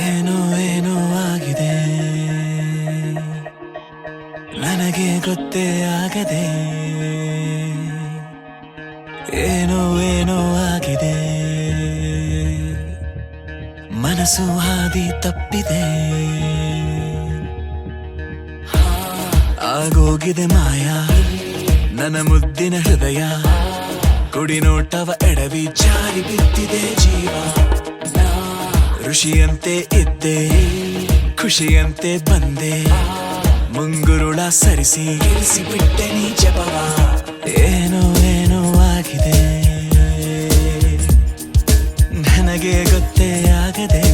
ಏನೋ ಏನೋ ಆಗಿದೆ, ನನಗೆ ಗೊತ್ತೇ ಆಗದೆ. ಏನೋ ಏನೋ ಆಗಿದೆ, ಮನಸ್ಸು ಹಾದಿ ತಪ್ಪಿದೆ. ಆಗೋಗಿದೆ ಮಾಯ ನನ್ನ ಮುದ್ದಿನ ಹೃದಯ, ಕುಡಿ ನೋಟವ ಎಡವಿ ಜಾರಿ ಬಿದ್ದಿದೆ ಜೀವ. ಋಷಿಯಂತೆ ಇದ್ದೆ, ಖುಷಿಯಂತೆ ಬಂದೆ, ಮುಂಗುರುಳ ಸರಿಸಿ ಇಳಿಸಿ ಬಿಟ್ಟೆ ನೀ ಜಪವ. ಏನೋ ಏನೋ ಆಗಿದೆ, ನನಗೆ ಗೊತ್ತೇ ಆಗದೆ.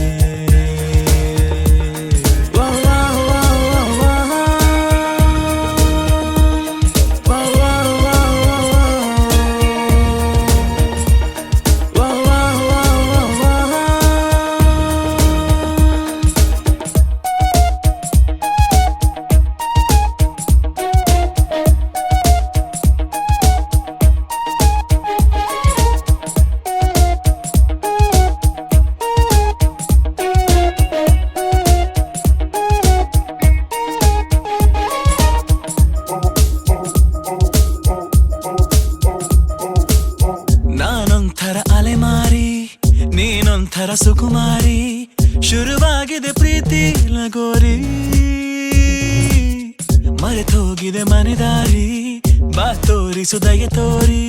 ನಾನೊಂಥರ ಅಲೆಮಾರಿ, ನೀನೊಂಥರ ಸುಕುಮಾರಿ, ಶುರುವಾಗಿದೆ ಪ್ರೀತಿ ಲಗೋರಿ. ಮರೆತೋಗಿದೆ ಮನೆದಾರಿ, ಬಾ ತೋರಿಸು ದಯ ತೋರಿ,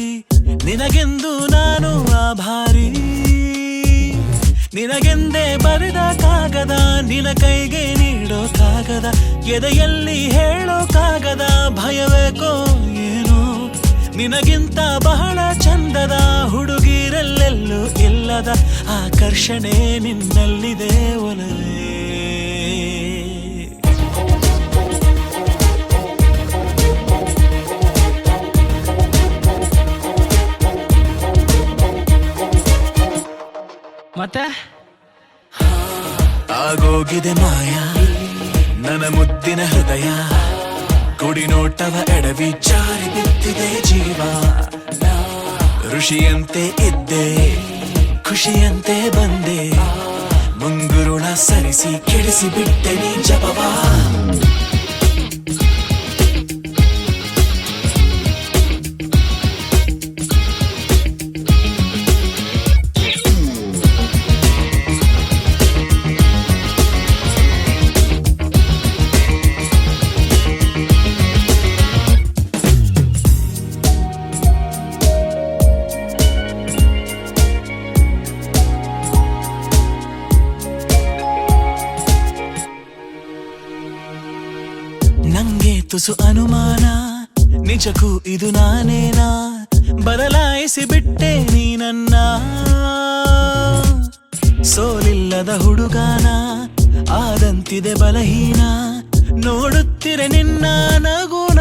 ನಿನಗೆಂದು ನಾನು ಆಭಾರಿ. ನಿನಗೆಂದೇ ಬರೆದ ಕಾಗದ, ನಿನ ಕೈಗೆ ನೀಡೋ ಕಾಗದ, ಎದೆಯಲ್ಲಿ ಹೇಳೋ ಕಾಗದ. ಭಯವೇಕೋ ಏನೋ, ನಿನಗಿಂತ ಬಹಳ ಚಂದದ ಹುಡುಗಿರಲ್ಲೆಲ್ಲೂ ಇಲ್ಲದ ಆಕರ್ಷಣೆ ನಿನ್ನಲ್ಲಿದೆ ಒಲವೇ. ಮತ್ತೆ ಆಗೋಗಿದೆ ಮಾಯ ನನ್ನ ಮುದ್ದಿನ ಹೃದಯ, ಕುಡಿ ನೋಟವ ಎಡವಿ ಜಾರಿ ಬಿದ್ದಿದೆ ಜೀವ. ಋಷಿಯಂತೆ ಇದ್ದೆ, ಖುಷಿಯಂತೆ ಬಂದೆ, ಮುಂಗುರುಳ ಸರಿಸಿ ಕೆಡಿಸಿ ಬಿಟ್ಟೆ ನೀ ಜಪವ. ನಂಗೆ ತುಸು ಅನುಮಾನ, ನಿಜಕ್ಕೂ ಇದು ನಾನೇನಾ? ಬದಲಾಯಿಸಿ ಬಿಟ್ಟೆ ನೀ ನನ್ನ. ಸೋಲಿಲ್ಲದ ಹುಡುಗಾನ ಆದಂತಿದೆ ಬಲಹೀನ, ನೋಡುತ್ತಿರೆ ನಿನ್ನ ನಗುನ.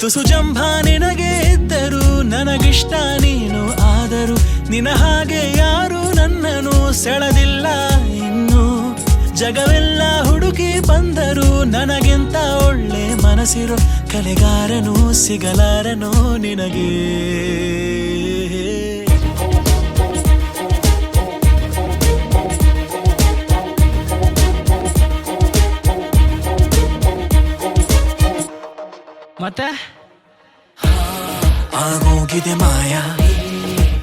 ತುಸು ಜಂಭ ನಿನಗೆ ಇದ್ದರು, ನನಗಿಷ್ಟ ನೀನು ಆದರು, ನಿನ ಹಾಗೆ ಯಾರು ನನ್ನನ್ನು ಸೆಳೆದಿಲ್ಲ ಇನ್ನು. ಜಗವೆಲ್ಲ ಹುಡುಕಿ ಬಂದರು, ನನಗಿಂತ ಒಳ್ಳೆ ಮನಸ್ಸಿರೋ ಕಲೆಗಾರನು ಸಿಗಲಾರನೋ ನಿನಗೆ. ಮತ್ತೆ ಆಗೋಗಿದೆ ಮಾಯ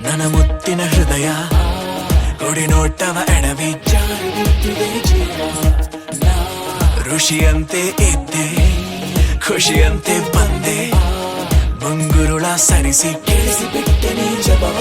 ನನ್ನ ಮುತ್ತಿನ ಹೃದಯ, ಕುಡಿ ನೋಟವ ಎಡವಿ ಜಾರಿ ಬಿದ್ದಿದೆ ಜೀವ. ಋಷಿಯಂತೆ ಇದ್ದೆ, ಖುಷಿಯಂತೆ ಬಂದೆ, ಮುಂಗುರುಳ ಸರಿಸಿ ಕೇಳಿಸಿ ಬಿಟ್ಟೆ ನೀ ಜಪವ.